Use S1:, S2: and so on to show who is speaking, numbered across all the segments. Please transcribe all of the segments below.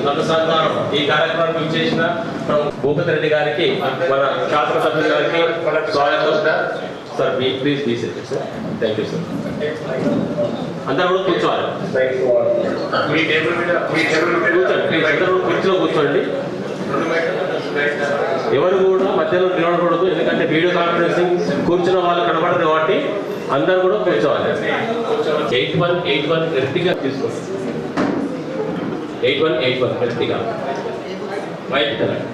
S1: నన్ను సహకారం ఈ కార్యక్రమానికి విచ్చేసిన భూపతి రెడ్డి గారికి మన శాసనసభ్యుల గారికి స్వాగతం sir. Please please sir. Thank you sir. అందరూ కూడా కూర్చోవాలి. కూర్చోండి, అందరూ కుర్చీలో కూర్చోండి. ఎవరు కూడా మధ్యలో నిలబడకూడదు, ఎందుకంటే వీడియో కాన్ఫరెన్సింగ్ కూర్చున్న వాళ్ళు కనబడదు కాబట్టి అందరూ కూడా కూర్చోవాలి. 8181 ఎర్టిగా తీసుకోండి. 8181 ఎర్టిగా వైట్ కలర్.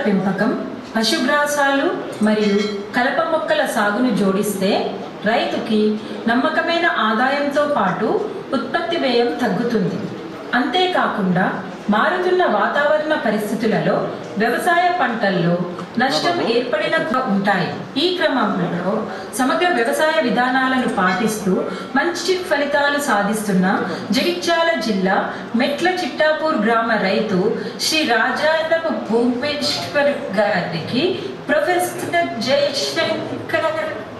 S2: పెంపకం, పశుగ్రాసాలు మరియు కలప మొక్కల సాగును జోడిస్తే రైతుకి నమ్మకమైన ఆదాయంతో పాటు ఉత్పత్తి వ్యయం తగ్గుతుంది. అంతేకాకుండా మారుతున్న వాతావరణ పరిస్థితులలో వ్యవసాయ పంటల్లో నష్టం ఏర్పడిన ఉంటాయి. ఈ క్రమంలో సమగ్ర వ్యవసాయ విధానాలను పాటిస్తూ మంచి ఫలితాలు సాధిస్తున్న జగిత్యాల జిల్లా మెట్ల చిట్టాపూర్ గ్రామ రైతు శ్రీ రాజారపు భూమేశ్వర్ గారికి ప్రొఫెసర్ జయశంకర్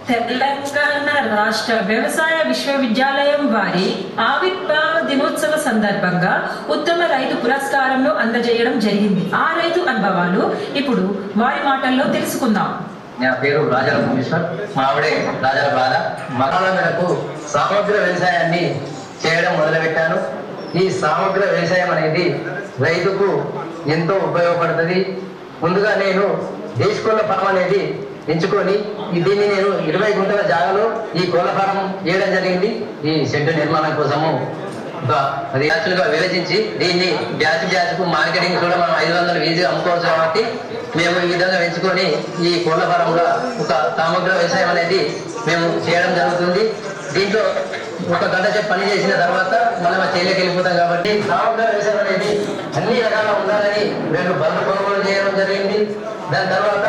S2: తెలంగాణ రాష్ట్ర వ్యవసాయ విశ్వవిద్యాలయం వారి ఆవిర్భావ దినోత్సవ సందర్భంగా ఉత్తమ రైతు పురస్కారంను అందజేయడం జరిగింది. ఆ రైతు అనుభవాలు ఇప్పుడు వారి మాటల్లో తెలుసుకుందాం.
S3: నా పేరు రాజాల భూమేశ్వర్, మా ఆవిడే రాజాల బాల. మకాల మేరకు సమగ్ర వ్యవసాయాన్ని చేయడం మొదలుపెట్టాను. ఈ సమగ్ర వ్యవసాయం అనేది రైతుకు ఎంతో ఉపయోగపడుతుంది. ముందుగా నేను దేశకోళ్ళ ఫారం అనేది ఎంచుకొని దీన్ని నేను 20 గుంటల జాగాలో ఈ కోళ్ళ ఫారం చేయడం జరిగింది. ఈ షెడ్ నిర్మాణం కోసము 10 బ్యాచ్లుగా విభజించి దీన్ని బ్యాచ్కు మార్కెటింగ్ కూడా మనం 500 ఈజీగా అమ్ముకోవచ్చు కాబట్టి మేము ఈ విధంగా ఎంచుకొని ఈ కోళ్ళ ఫారంలో ఒక సమగ్ర వ్యవసాయం అనేది మేము చేయడం జరుగుతుంది. దీంట్లో 1 గంట సేపు పని చేసిన తర్వాత మనం చేయలేక వెళ్ళిపోతాం కాబట్టి సమగ్ర వ్యవసాయం అనేది అన్ని రకాల ఉండాలని మేము బల్బు కొనుగోలు చేయడం జరిగింది. దాని తర్వాత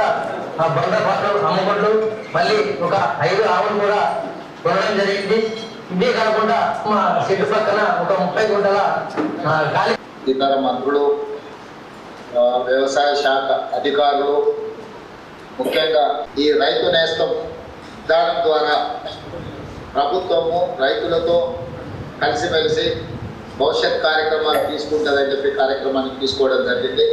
S3: ఆ బండ పాటలు అమ్ముకుంటూ మళ్ళీ ఒక 5 ఆవులు కూడా కొనడం జరిగింది. ఇదే కాకుండా మా చెట్టు పక్కన ఒక 30 గుంటల ఖాళీ.
S4: ఇతర మంత్రులు, వ్యవసాయ శాఖ అధికారులు, ముఖ్యంగా ఈ రైతు నేస్తం విధానం ద్వారా ప్రభుత్వము రైతులతో కలిసిమెలిసి భవిష్యత్ కార్యక్రమాలు తీసుకుంటుందని చెప్పి కార్యక్రమాన్ని తీసుకోవడం జరిగింది.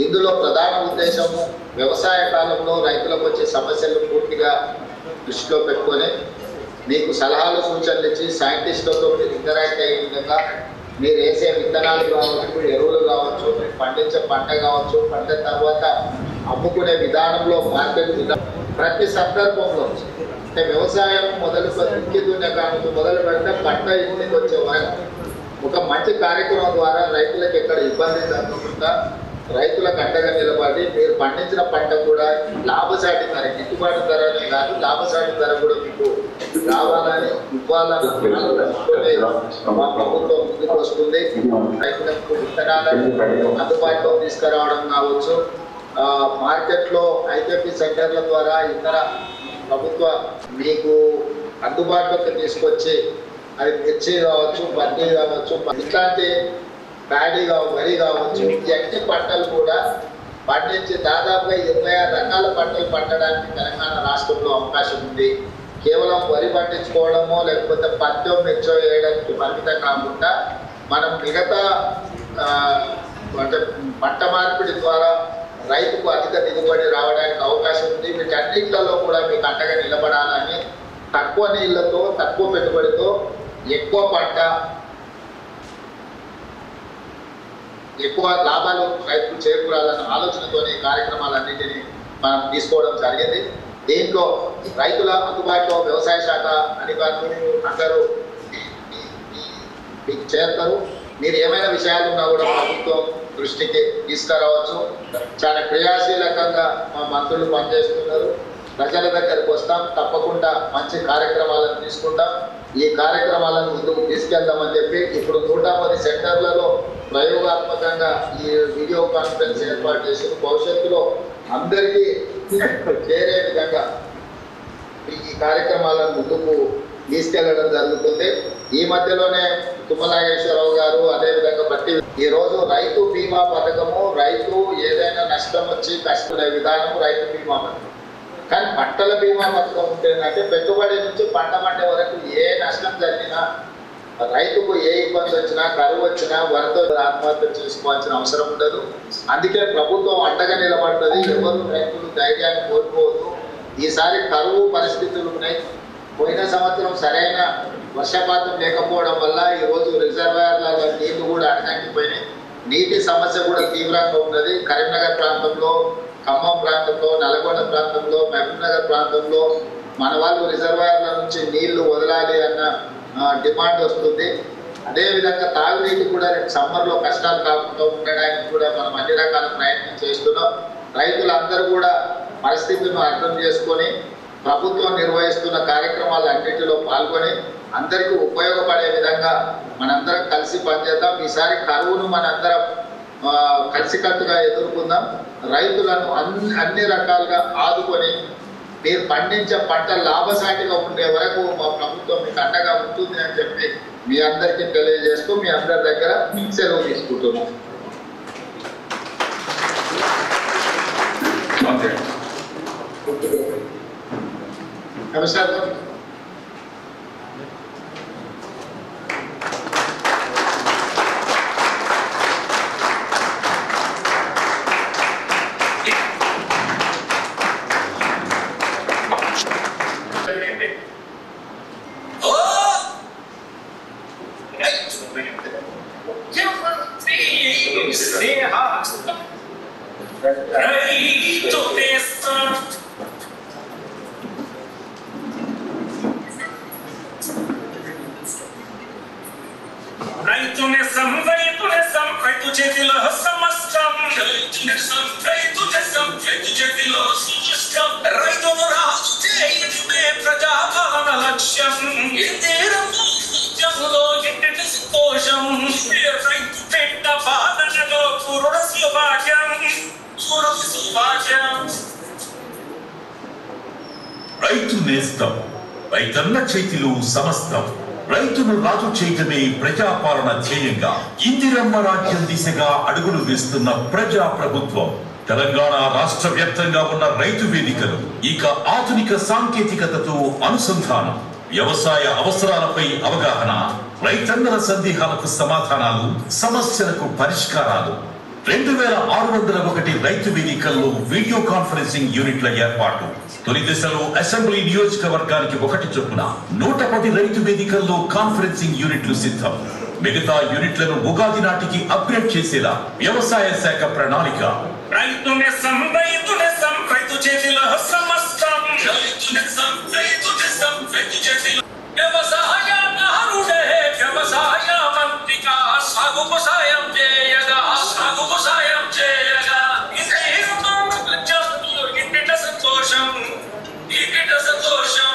S4: ఇందులో ప్రధాన ఉద్దేశము వ్యవసాయ కాలంలో రైతులకు వచ్చే సమస్యలను పూర్తిగా దృష్టిలో పెట్టుకొని మీకు సలహాలు సూచనలు ఇచ్చి సైంటిస్టులతో మీరు ఇంటరాక్ట్ అయ్యే విధంగా మీరు వేసే విత్తనాలు కావచ్చు, ఎరువులు కావచ్చు, మీరు పండించే పంట కావచ్చు, పంట తర్వాత అమ్ముకునే విధానంలో మార్కెట్ విధానం ప్రతి సందర్భంలో అంటే వ్యవసాయం మొదలు పెడితే పంట ఇంటికి వచ్చే వరకు ఒక మంచి కార్యక్రమం ద్వారా రైతులకు ఎక్కడ ఇబ్బంది జరగకుండా రైతులకు అండగా నిలబడి మీరు పండించిన పంట కూడా లాభసాటి ధర, గిట్టుబాటు ధరనే కాదు లాభసాటి ధర కూడా మీకు రావాలని ఇవ్వాలని మా ప్రభుత్వం ముందుకు వస్తుంది. రైతులకు విత్తనాలను అందుబాటులో తీసుకురావడం కావచ్చు, మార్కెట్లో ఐకేపీ సెంటర్ల ద్వారా ఇతర ప్రభుత్వ మీకు అందుబాటులోకి తీసుకొచ్చి అది మిర్చి కావచ్చు, పత్తి కావచ్చు, ఇట్లాంటి ప్యాడీ వరి కావచ్చు, ఈ అన్ని పంటలు కూడా పండించి దాదాపుగా 26 రకాల పంటలు పండడానికి తెలంగాణ రాష్ట్రంలో అవకాశం ఉంది. కేవలం వరి పండించుకోవడమో లేకపోతే పత్తో మిర్చో వేయడానికి పరిమితం కాకుండా మనం మిగతా అంటే పంట మార్పిడి ద్వారా రైతుకు అధిక దిగుబడి రావడానికి అవకాశం ఉంది. వీటన్నింటిలో కూడా మీకు అండగా నిలబడాలని తక్కువ నీళ్లతో తక్కువ పెట్టుబడితో ఎక్కువ పంట ఎక్కువ లాభాలు రైతులు చేకూరాలన్న ఆలోచనతో ఈ కార్యక్రమాలన్నింటినీ మనం తీసుకోవడం జరిగింది. దీంట్లో రైతుల అందుబాటులో వ్యవసాయ శాఖ అధికారులు అందరూ మీకు చేరుతారు. మీరు ఏమైనా విషయాలు ఉన్నా కూడా ప్రభుత్వం దృష్టికి తీసుకురావచ్చు. చాలా క్రియాశీలకంగా మా మంత్రులు పనిచేస్తున్నారు. ప్రజల దగ్గరకు వస్తాం, తప్పకుండా మంచి కార్యక్రమాలను తీసుకుంటాం. ఈ కార్యక్రమాలను ముందుకు తీసుకెళ్దామని చెప్పి ఇప్పుడు 110 సెంటర్లలో ప్రయోగాత్మకంగా ఈ వీడియో కాన్ఫరెన్స్ ఏర్పాటు చేసి భవిష్యత్తులో అందరికీ చేరే విధంగా ఈ కార్యక్రమాలను ముందుకు తీసుకెళ్లడం జరుగుతుంది. ఈ మధ్యలోనే తుమ్మనాగేశ్వరరావు గారు అదేవిధంగా బట్టి ఈరోజు రైతు బీమా పథకము, రైతు ఏదైనా నష్టం వచ్చి కష్టపడే విధానం రైతు బీమా పథకం. కానీ పంటల బీమా పథకం ఉంటేందంటే పెట్టుబడి నుంచి పంట పండే వరకు ఏ నష్టం జరిగినా రైతుకు ఏ ఇబ్బంది వచ్చినా, కరువు వచ్చినా వరద ఆత్మహత్య చేసుకోవాల్సిన అవసరం ఉండదు. అందుకే ప్రభుత్వం అండగా నిలబడుతుంది. ఎవరు రైతులు ధైర్యాన్ని కోల్పోవద్దు. ఈసారి కరువు పరిస్థితులు ఉన్నాయి. పోయిన సంవత్సరం సరైన వర్షపాతం లేకపోవడం వల్ల ఈరోజు రిజర్వాయర్లలో నీళ్లు కూడా అడగంటిపోయినాయి. నీటి సమస్య కూడా తీవ్రంగా ఉన్నది. కరీంనగర్ ప్రాంతంలో, ఖమ్మం ప్రాంతంలో, నల్గొండ ప్రాంతంలో, మహబూబ్నగర్ ప్రాంతంలో మన వాళ్ళు రిజర్వాయర్ల నుంచి నీళ్లు వదలాలి అన్న డిమాండ్ వస్తుంది. అదేవిధంగా తాగునీటి కూడా సమ్మర్లో కష్టాలు కాకుండా ఉండడానికి కూడా మనం అన్ని రకాల ప్రయత్నం చేస్తున్నాం. రైతులందరూ కూడా పరిస్థితులను అర్థం చేసుకొని ప్రభుత్వం నిర్వహిస్తున్న కార్యక్రమాలన్నింటిలో పాల్గొని అందరికీ ఉపయోగపడే విధంగా మనందరం కలిసి పనిచేద్దాం. ఈసారి కరువును మనందరం కలిసికట్టుగా ఎదుర్కొందాం. రైతులను అన్ని రకాలుగా ఆదుకొని మీరు పండించే పంట లాభసాటిగా ఉండే వరకు మా ప్రభుత్వం మీకు అండగా ఉంటుంది అని చెప్పి మీ అందరికీ తెలియజేస్తూ మీ అందరి దగ్గర సెలవు తీసుకుంటున్నాం. నమస్కారం.
S5: రైతు చేతిలో సమస్తం, రైతు చేతిలో సమస్తం, రైతును రాజు చేయడమే ప్రజాపాలన లక్ష్యం. రాజ్యంలో ఎట్టి సంతోషం, రైతు పెట్ట పాలనలో పూర్ణ సౌభాగ్యం, పూర్ణ సౌభాగ్యం.
S6: రైతు నేస్తం, రైతన్న చేతిలో సమస్తం, రైతును రాజు చేయటమే ప్రజాపాలన ధ్యేయంగా ఇందిరమ్మ రాజ్యం దిశగా అడుగులు వేస్తున్న ప్రజా ప్రభుత్వం. తెలంగాణ రాష్ట్ర వ్యాప్తంగా ఉన్న రైతు వేదికలు ఇక ఆధునిక సాంకేతికతతో అనుసంధానం, వ్యవసాయ అవసరాలపై అవగాహన, రైతన్నల సందేహాలకు సమాధానాలు, సమస్యలకు పరిష్కారాలు. 2601 రైతు వేదికల్లో వీడియో కాన్ఫరెన్సింగ్ యూనిట్ల ఏర్పాటు. తొలి దశలో అసెంబ్లీ నియోజకవర్గానికి 1 చొప్పున 110 రైతు వేదికల్లో కాన్ఫరెన్సింగ్ యూనిట్లు సిద్ధం. మిగతా యూనిట్లను ఉగాది నాటికి అప్గ్రేడ్ చేసేలా వ్యవసాయ శాఖ ప్రణాళిక.
S5: రైతు చేతిలో సమస్తం, వ్యవసాయదారుడే వ్యవసాయ మంత్రిగా సాగుకు సాయం చేయగా, సాగుకు సాయం చేయగా ఇంటిట సంతోషం, ఇంటిట సంతోషం.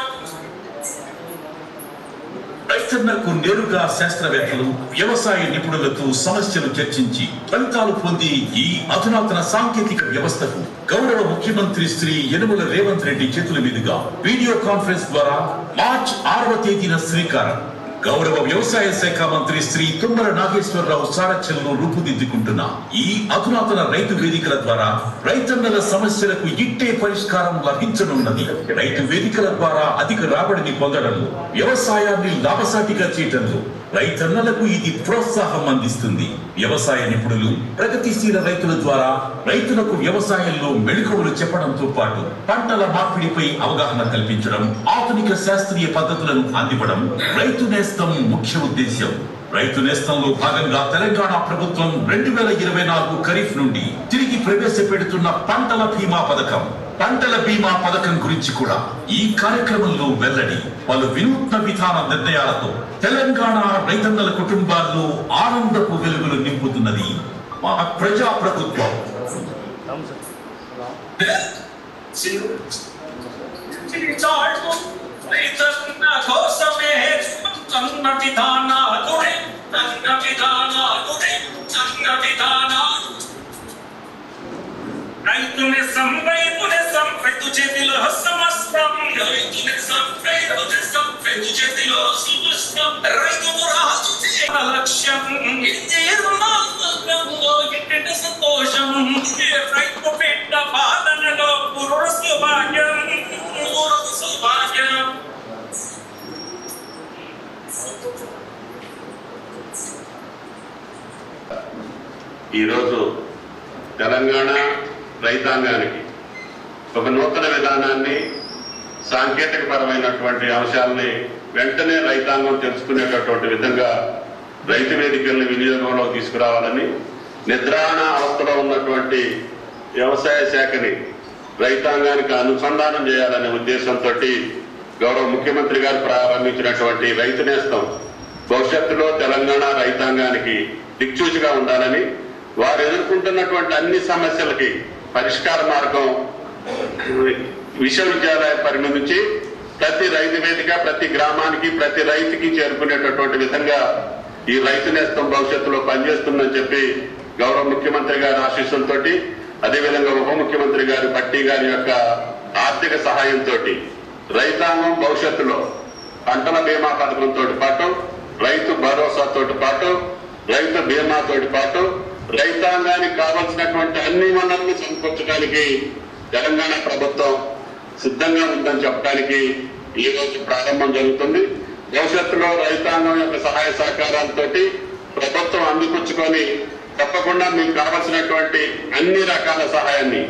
S6: రైతన్నకు నేరుగా శాస్త్రవేత్తలు, వ్యవసాయ నిపుణులతో సమస్యలు చర్చించి ఫలితాలు పొంది ఈ అధునాతన సాంకేతిక వ్యవస్థకు గౌరవ ముఖ్యమంత్రి శ్రీ యనుమల రేవంత్ రెడ్డి చేతుల మీదుగా వీడియో కాన్ఫరెన్స్ ద్వారా మార్చి 6వ తేదీన శ్రీకారం. గౌరవ వ్యవసాయ శాఖ మంత్రి శ్రీ తుమ్మల నాగేశ్వరరావు సారథ్యంలో రూపుదిద్దుకుంటున్న ఈ అధునాతన రైతు వేదికల ద్వారా రైతన్నల సమస్యలకు ఇట్టే పరిష్కారం లభించనున్నది. రైతు వేదికల ద్వారా అధిక రాబడిని పొందడంలో, వ్యవసాయాన్ని లాభసాటిగా చేయడంలో రైతన్నలకు ఇది ప్రోత్సాహం అందిస్తుంది. వ్యవసాయ నిపుణులు, ప్రగతిశీల రైతుల ద్వారా రైతులకు వ్యవసాయంలో మెళుకువలు చెప్పడంతో పాటు పంటల మార్పిడిపై అవగాహన కల్పించడం, ఆధునిక శాస్త్రీయ పద్ధతులను అందివ్వడం రైతు నేస్తం ముఖ్య ఉద్దేశం. రైతు నేస్తంలో భాగంగా తెలంగాణ ప్రభుత్వం 2024 ఖరీఫ్ నుండి తిరిగి ప్రవేశపెడుతున్న పంటల బీమా పథకం. పంటల బీమా పథకం గురించి కూడా ఈ కార్యక్రమంలో వెల్లడి. పలు వినూత్న విధాన నిర్ణయాలతో తెలంగాణ రైతన్నల కుటుంబాల్లో ఆనందపు వెలుగులు నింపుతున్నది మా ప్రజా ప్రభుత్వం.
S5: రైతు చేతిలో సమస్తం, రైతు చేతిలో సమస్తం, రైతును రాజు చేయన లక్ష్యం. ఇంటిట సంతోషం, రైతు పెట్ట పాలనలో పూర్ణ సౌభాగ్యం, పూర్ణ సౌభాగ్యం.
S7: ఈరోజు తెలంగాణ రైతాంగానికి ఒక నూతన విధానాన్ని, సాంకేతికపరమైనటువంటి అంశాలని వెంటనే రైతాంగం తెలుసుకునేటటువంటి విధంగా రైతు వేదికల్ని వినియోగంలో తీసుకురావాలని, నిద్రాణ అవస్థలో ఉన్నటువంటి వ్యవసాయ శాఖని రైతాంగానికి అనుసంధానం చేయాలనే ఉద్దేశంతో గౌరవ ముఖ్యమంత్రి గారు ప్రారంభించినటువంటి రైతు నేస్తం భవిష్యత్తులో తెలంగాణ రైతాంగానికి దిక్సూచిగా ఉండాలని, వారు ఎదుర్కొంటున్నటువంటి అన్ని సమస్యలకి పరిష్కార మార్గం విశ్వవిద్యాలయ పరిధి నుంచి ప్రతి రైతు వేదిక, ప్రతి గ్రామానికి, ప్రతి రైతుకి చేరుకునేటటువంటి విధంగా ఈ రైతు నేస్తం భవిష్యత్తులో పనిచేస్తుందని చెప్పి గౌరవ ముఖ్యమంత్రి గారి ఆశీస్సులతో, అదేవిధంగా ఉప ముఖ్యమంత్రి గారు పట్టి గారి యొక్క ఆర్థిక సహాయంతో రైతాంగం భవిష్యత్తులో పంటల బీమా పథకంతో పాటు, రైతు భరోసాతో పాటు, రైతు బీమాతో పాటు రైతాంగానికి కావాల్సినటువంటి అన్ని వనరులు సమకూర్చడానికి తెలంగాణ ప్రభుత్వం సిద్ధంగా ఉందని చెప్పడానికి ఈ రోజు ప్రారంభం జరుగుతుంది. భవిష్యత్తులో రైతాంగం యొక్క సహాయ సహకారాలతోటి ప్రభుత్వం అందిపుచ్చుకొని తప్పకుండా మీకు కావాల్సినటువంటి అన్ని రకాల సహాయాన్ని,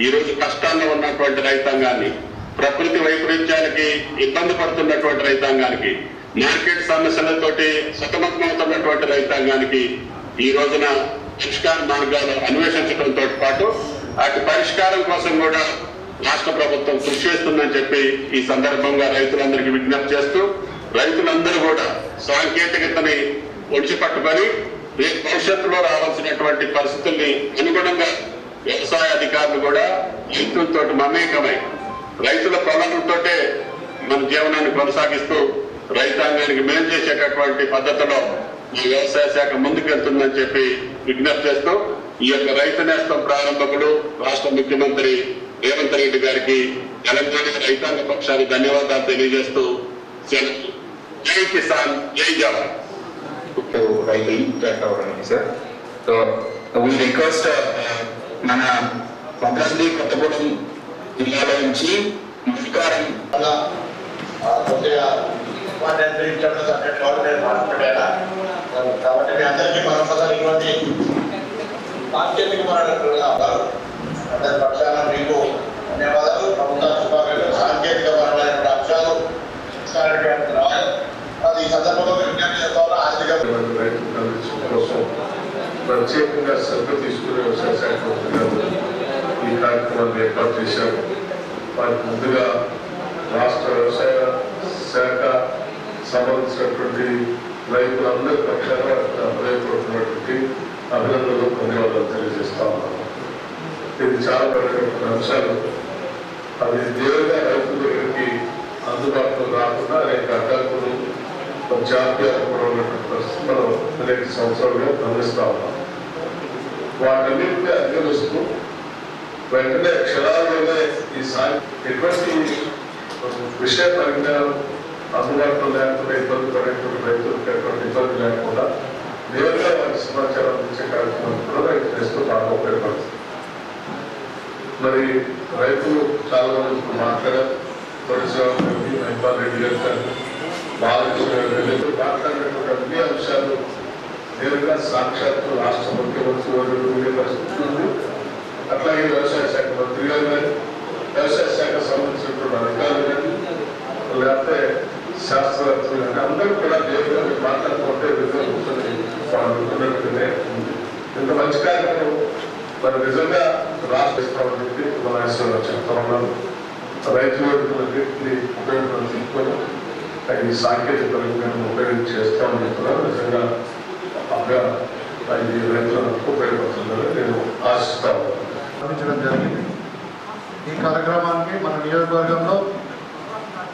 S7: ఈ రోజు కష్టాల్లో ఉన్నటువంటి రైతాంగాన్ని, ప్రకృతి వైపరీత్యాలకి ఇబ్బంది పడుతున్నటువంటి రైతాంగానికి, మార్కెట్ సమస్యలతోటి సతమతమవుతున్నటువంటి రైతాంగానికి ఈ రోజున పరిష్కార మార్గాలు అన్వేషించడంతో పాటు అటు పరిష్కారం కోసం కూడా రాష్ట్ర ప్రభుత్వం కృషి చేస్తుందని చెప్పి ఈ సందర్భంగా రైతులందరికీ విజ్ఞప్తి చేస్తూ, రైతులందరూ కూడా సాంకేతికతని ఒడిచిపట్టుకొని రేపు భవిష్యత్తులో రావాల్సినటువంటి పరిస్థితుల్ని అనుగుణంగా వ్యవసాయ అధికారులు కూడా రైతులతో మమేకమై రైతుల పొలాలతోటే మన జీవనాన్ని కొనసాగిస్తూ రైతాంగానికి మేలు చేసేటటువంటి పద్ధతిలో ఈ వ్యవసాయ శాఖ ముందుకెళ్తుందని చెప్పి విజ్ఞప్తి చేస్తూ, ఈ యొక్క రైతు నేస్తం ప్రారంభకులు రాష్ట్ర ముఖ్యమంత్రి రేవంత్ రెడ్డి గారికి తెలంగాణ రైతాంగ పక్షానికి ధన్యవాదాలు తెలియజేస్తూ సెలవు. జై కిసాన్, జై జవాన్.
S8: సార్, సో వీ రిక్వెస్ట్ మన భద్రాద్రి కొత్తగూడెం జిల్లాలో నుంచి నమస్కారం
S4: కాబట్టి మీ అందరికీ మరొకసారి ఇటువంటి అందరి పక్షాన మీకు ధన్యవాదాలు. ప్రభుత్వ శుభాకాంక్షలు. సాంకేతికపరమైనటువంటి అంశాలు అది ఈ సందర్భంలో విజ్ఞప్తి చేస్తామని ఆర్థిక
S9: కోసం ప్రత్యేకంగా శ్రద్ధ తీసుకునే వ్యవసాయ శాఖ ఈ కార్యక్రమాన్ని ఏర్పాటు చేశారు. వారికి ముందుగా రాష్ట్ర వ్యవసాయ శాఖ సంబంధించినటువంటి రైతులందరి పక్షాన హృదయపడుతున్నటువంటి అభినందనలు, ధన్యవాదాలు తెలియజేస్తా ఉన్నాను. ఇది చాలా పడినటువంటి అంశాలు. అది నేరుగా రైతుల దగ్గరికి అందుబాటులో రాకుండా అనేక అడ్డంకులు, జాప్యాలు ఉన్నటువంటి పరిస్థితి మనం అనేక సంవత్సరాలుగా గమనిస్తా ఉన్నాం. వాటన్నింటినీ అధిగమిస్తూ వెంటనే క్షణాల్లోనే ఈ ఎటువంటి విషయ పరిజ్ఞానం అందుబాటులో లేకుండా ఇబ్బంది పడేటువంటి రైతులకు ఎటువంటి ఇబ్బంది లేకుండా నేరుగా వారికి సమాచారం అందించే కార్యక్రమం కూడా రైతు నేస్తం బాగా ఉపయోగపడుతుంది. మరి రైతులు చాలా మంది మాట్లాడారు. మైపాల్ రెడ్డి గారు, బాలకృష్ణ గారు మాట్లాడినటువంటి అన్ని అంశాలు నేరుగా సాక్షాత్తు రాష్ట్ర ముఖ్యమంత్రి ఉండే పరిస్థితి ఉంది. అట్లాగే వ్యవసాయ శాఖ మంత్రి గారు కానీ, వ్యవసాయ శాఖ సంబంధించినటువంటి అధికారులు కానీ, లేకపోతే శాస్త్రవేత్తలు కానీ అందరూ కూడా నేరుగా మాట్లాడుకుంటే కూర్చొని ఉన్నట్టుగానే ఉంది. ఇంత మంచి కార్యక్రమం మరి నిజంగా రాష్ట్ర ఇస్తామని చెప్పి మన చెప్తా ఉన్నాను. రైతు వేడుకలన్నింటినీ ఉపయోగం తీసుకొని ఈ సాంకేతిక పరిజ్ఞానం ఉపయోగించి చేస్తామని చెప్తున్నారు. నిజంగా బాగా ఇది రైతులకు ఉపయోగపడుతుందని నేను ఆశిస్తా ఉన్నాను.
S10: జరిగింది. ఈ కార్యక్రమానికి మన నియోజకవర్గంలో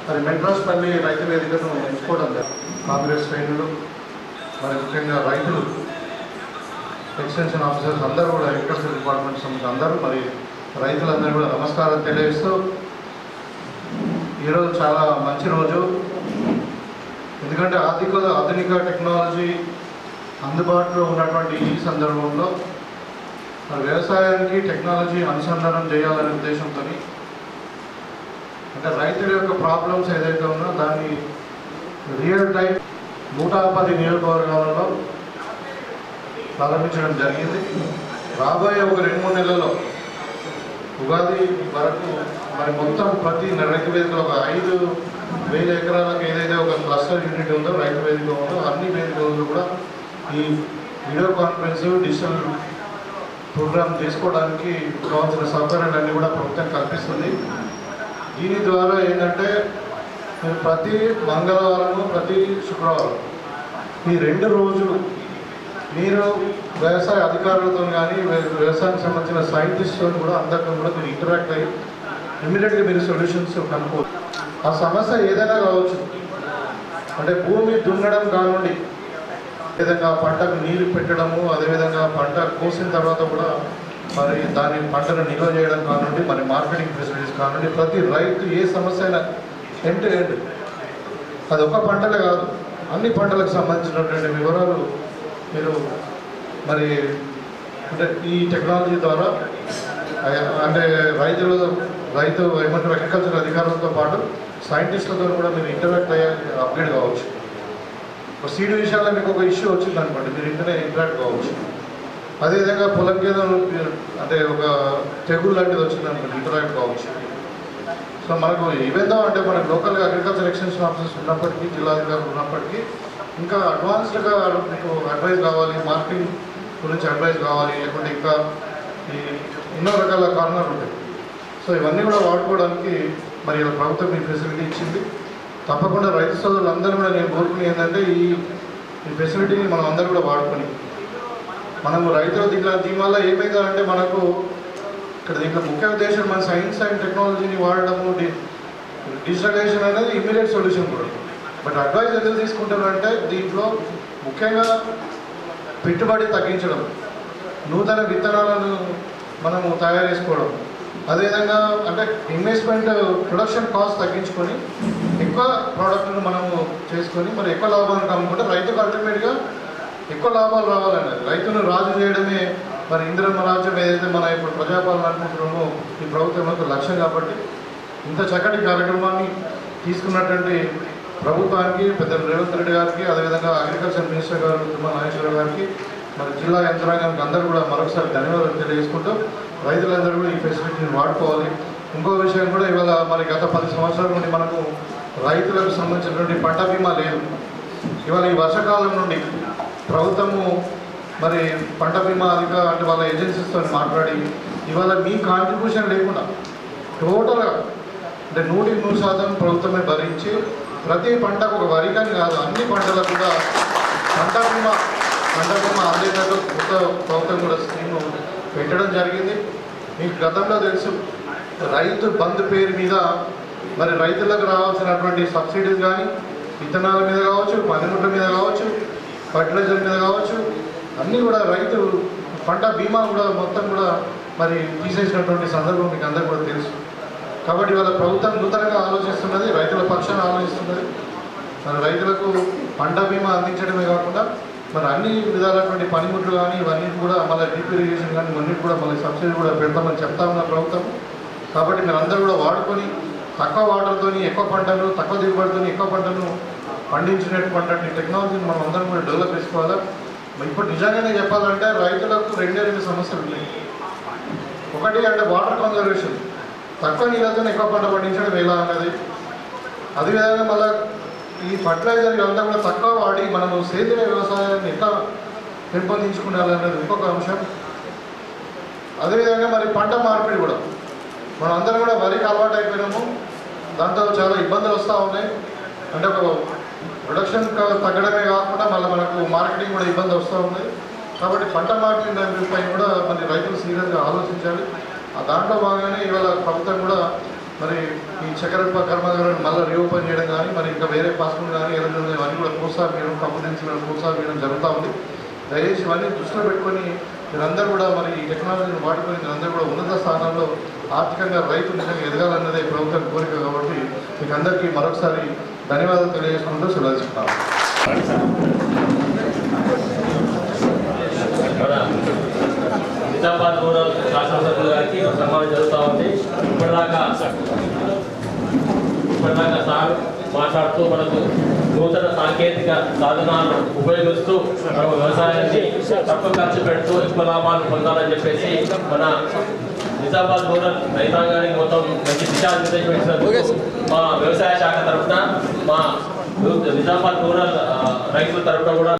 S10: మరి మెడ్రాస్పల్లి రైతు వేదికను ఎంచుకోవడం కాంగ్రెస్ శ్రేణులు, మరి ముఖ్యంగా రైతులు, ఎక్స్టెన్షన్ ఆఫీసర్స్ అందరూ కూడా, అగ్రికల్చర్ డిపార్ట్మెంట్ సంబంధించి అందరూ, మరి రైతులందరూ కూడా నమస్కారం తెలియజేస్తూ, ఈరోజు చాలా మంచి రోజు. ఎందుకంటే ఆధునిక టెక్నాలజీ అందుబాటులో ఉన్నటువంటి ఈ సందర్భంలో వ్యవసాయానికి టెక్నాలజీ అనుసంధానం చేయాలనే ఉద్దేశంతో, అంటే రైతుల యొక్క ప్రాబ్లమ్స్ ఏదైతే ఉన్నా దాన్ని రియల్ టైం 110 నియోజకవర్గాలలో ప్రారంభించడం జరిగింది. రాబోయే ఒక 2-3 నెలల్లో ఉగాది వరకు మరి మొత్తం ప్రతి రైతు వేదికలో ఒక 5,000 ఎకరాలకు ఏదైతే ఒక క్లస్టర్ యూనిట్ ఉందో రైతు వేదిక ఉందో అన్ని వేదికల్లో కూడా ఈ వీడియో కాన్ఫరెన్స్ డిజిటల్ ప్రోగ్రామ్ చేసుకోవడానికి కావాల్సిన సౌకర్యాలన్నీ కూడా ప్రభుత్వం కల్పిస్తుంది. దీని ద్వారా ఏంటంటే మీరు ప్రతి మంగళవారము ప్రతి శుక్రవారం ఈ 2 రోజులు మీరు వ్యవసాయ అధికారులతో కానీ వ్యవసాయానికి సంబంధించిన సైంటిస్ట్తో కూడా అందరితో కూడా మీరు ఇంటరాక్ట్ అయ్యి ఇమ్మీడియట్గా మీరు సొల్యూషన్స్ కనుక్కోవచ్చు. ఆ సమస్య ఏదైనా కావచ్చు, అంటే భూమి దున్నడం కానివ్వండి, విధంగా పంటకు నీరు పెట్టడము, అదేవిధంగా పంట కోసిన తర్వాత కూడా మరి దాని పంటను నిల్వ చేయడం కానివ్వండి, మరి మార్కెటింగ్ ఫెసిలిటీస్ కానివ్వండి, ప్రతి రైతు ఏ సమస్య అయినా ఎండ్ టు ఎండ్ అది ఒక పంటలే కాదు అన్ని పంటలకు సంబంధించినటువంటి వివరాలు మీరు మరి అంటే ఈ టెక్నాలజీ ద్వారా అంటే రైతు ఏమంటారు అగ్రికల్చర్ అధికారులతో పాటు సైంటిస్టులతో కూడా మీరు ఇంటరాక్ట్ అయ్యే అప్గ్రేడ్ కావచ్చు. సీడ్ విషయాల్లో మీకు ఒక ఇష్యూ వచ్చింది అనుకోండి, మీరు ఇంటనే ఇంటరాక్ట్ కావచ్చు. అదేవిధంగా పొలం మీద అంటే ఒక తెగులు లాంటిది వచ్చింది అనుకోండి, ఇంటరాక్ట్ కావచ్చు. సో మనకు ఈవెందో అంటే మనకు లోకల్గా అగ్రికల్చర్ ఎక్స్టెన్షన్ ఆఫీసర్స్ ఉన్నప్పటికీ, జిల్లాధికారులు ఉన్నప్పటికీ ఇంకా అడ్వాన్స్డ్గా మీకు అడ్వైజ్ కావాలి, మార్కెటింగ్ గురించి అడ్వైజ్ కావాలి, లేకుంటే ఇంకా ఈ ఎన్నో రకాల కారణాలు ఉంటాయి. సో ఇవన్నీ కూడా వాడుకోవడానికి మరి ప్రభుత్వం ఈ ఫెసిలిటీ ఇచ్చింది. తప్పకుండా రైతు సోదరులందరూ కూడా నేను కోరుకునే ఏంటంటే ఈ ఫెసిలిటీని మనం అందరూ కూడా వాడుకొని మనము రైతుల దీనివల్ల ఏమైందంటే మనకు ఇక్కడ దీంట్లో ముఖ్య ఉద్దేశం మన సైన్స్ అండ్ టెక్నాలజీని వాడడము, డిజిటలైజేషన్ అనేది ఇమ్మీడియట్ సొల్యూషన్ కూడా. బట్ అడ్వైజ్ ఎందుకు తీసుకుంటారంటే దీంట్లో ముఖ్యంగా పెట్టుబడి తగ్గించడం, నూతన విత్తనాలను మనము తయారు చేసుకోవడం, అదేవిధంగా అంటే ఇన్వెస్ట్మెంట్ ప్రొడక్షన్ కాస్ట్ తగ్గించుకొని ఎక్కువ ప్రోడక్ట్ను మనము చేసుకొని మరి ఎక్కువ లాభాలను కమ్ముకుంటే రైతుకు అల్టిమేట్గా ఎక్కువ లాభాలు రావాలన్నది. రైతును రాజు చేయడమే మరి ఇందిరమ్మ రాజ్యం ఏదైతే మన ఇప్పుడు ప్రజాపాలన అనుకుంటున్నామో ఈ ప్రభుత్వం యొక్క లక్ష్యం. కాబట్టి ఇంత చక్కటి కార్యక్రమాన్ని తీసుకున్నటువంటి ప్రభుత్వానికి, పెద్దలు రేవంత్ రెడ్డి గారికి, అదేవిధంగా అగ్రికల్చర్ మినిస్టర్ గారు తుమ్మల నాగేశ్వరరావు గారికి, మరి జిల్లా యంత్రాంగానికి అందరూ కూడా మరొకసారి ధన్యవాదాలు తెలియజేసుకుంటూ రైతులందరూ కూడా ఈ ఫెసిలిటీని వాడుకోవాలి. ఇంకో విషయం కూడా ఇవాళ మరి గత 10 సంవత్సరాల నుండి మనకు రైతులకు సంబంధించినటువంటి పంట బీమా లేదు. ఇవాళ ఈ వర్షాకాలం నుండి ప్రభుత్వము మరి పంట బీమా అంటే వాళ్ళ ఏజెన్సీస్తో మాట్లాడి ఇవాళ మీ కాంట్రిబ్యూషన్ లేకుండా టోటల్గా అంటే 100% ప్రభుత్వమే భరించి ప్రతి పంటకు ఒక వరికని కాదు అన్ని పంటలకు కూడా పంట బీమా అందేటట్టు కొత్త ప్రభుత్వం కూడా స్కీమ్ పెట్టడం జరిగింది. మీకు గతంలో తెలుసు రైతు బంధు పేరు మీద మరి రైతులకు రావాల్సినటువంటి సబ్సిడీస్ కానీ విత్తనాల మీద కావచ్చు, పనిముట్ల మీద కావచ్చు, ఫర్టిలైజర్ మీద కావచ్చు, అన్నీ కూడా రైతు పంట బీమా కూడా మొత్తం కూడా మరి తీసేసినటువంటి సందర్భం మీకు అందరికీ కూడా తెలుసు. కాబట్టి వాళ్ళ ప్రభుత్వం నూతనంగా ఆలోచిస్తున్నది, రైతుల పక్షాన ఆలోచిస్తున్నది. మరి రైతులకు పంట బీమా అందించడమే కాకుండా మరి అన్ని విధాలైనటువంటి పనిముట్లు కానీ ఇవన్నీ కూడా మళ్ళీ డ్రిప్ ఇరిగేషన్ కానీ ఇవన్నీ కూడా మళ్ళీ సబ్సిడీ కూడా పెడతామని చెప్తా ఉన్న ప్రభుత్వం. కాబట్టి మీరు అందరూ కూడా వాడుకొని తక్కువ వాటర్తో ఎక్కువ పంటను, తక్కువ దిగుబడితో ఎక్కువ పంటను పండించినటువంటి టెక్నాలజీని మనం అందరం కూడా డెవలప్ చేసుకోవాలి. ఇప్పుడు నిజంగానే చెప్పాలంటే రైతులకు 2 సమస్యలు ఉన్నాయి. ఒకటి అంటే వాటర్ కన్జర్వేషన్, తక్కువ నీళ్ళతో ఎక్కువ పంట పండించడం ఎలా అన్నది. అదేవిధంగా మళ్ళీ ఈ ఫర్టిలైజర్ ఇవంతా కూడా తక్కువ వాడి మనము సేంద్రియ వ్యవసాయాన్ని ఎట్లా పెంపొందించుకునేది ఇంకొక అంశం. అదేవిధంగా మరి పంట మార్పిడి కూడా మనం అందరం కూడా వరికి అలవాటు అయిపోయినాము, దాంతో చాలా ఇబ్బందులు వస్తూ ఉన్నాయి. అంటే ఒక ప్రొడక్షన్ తగ్గడమే కాకుండా మళ్ళీ మనకు మార్కెటింగ్ కూడా ఇబ్బంది వస్తూ ఉంది. కాబట్టి పంట మార్పిడి పై కూడా మరి రైతులు సీరియస్గా ఆలోచించాలి. దాంట్లో భాగంగానే ఇవాళ ప్రభుత్వం కూడా మరి ఈ చక్కెర కర్మాగారాన్ని మళ్ళీ రీఓపెన్ చేయడం కానీ మరి ఇంకా వేరే పాస్పులు కానీ ఏదైనా ఇవన్నీ కూడా ప్రోత్సాహం కంపెనీస్ ప్రోత్సాహం జరుగుతూ ఉంది. దయచేసి ఇవన్నీ దృష్టిలో పెట్టుకొని మీరందరూ కూడా మరి ఈ టెక్నాలజీని వాడుకొని మీరందరూ కూడా ఉన్నత స్థానాల్లో ఆర్థికంగా రైతు నిజంగా ఎదగాలన్నదే ప్రభుత్వం కోరిక. కాబట్టి మీకు అందరికీ మరొకసారి ధన్యవాదాలు తెలియజేసుకుంటూ సెలవుకుంటాను.
S1: నిజామాబాద్ రూరల్ శాసనసభ్యులు గారికి సన్మానం జరుగుతూ ఉంది. ఇప్పటిదాకా సార్ మాట్లాడుతూ మనకు నూతన సాంకేతిక సాధనాలను ఉపయోగిస్తూ మనం వ్యవసాయాన్ని తక్కువ ఖర్చు పెడుతూ ఎక్కువ లాభాలు పొందాలని చెప్పేసి మన నిజామాబాద్ రూరల్ రైతాంగానికి మొత్తం మంచి దిశానిర్దేశం ఇచ్చినందుకు మా వ్యవసాయ శాఖ తరఫున మా నిజామాబాద్ రూరల్ రైతుల తరఫున కూడా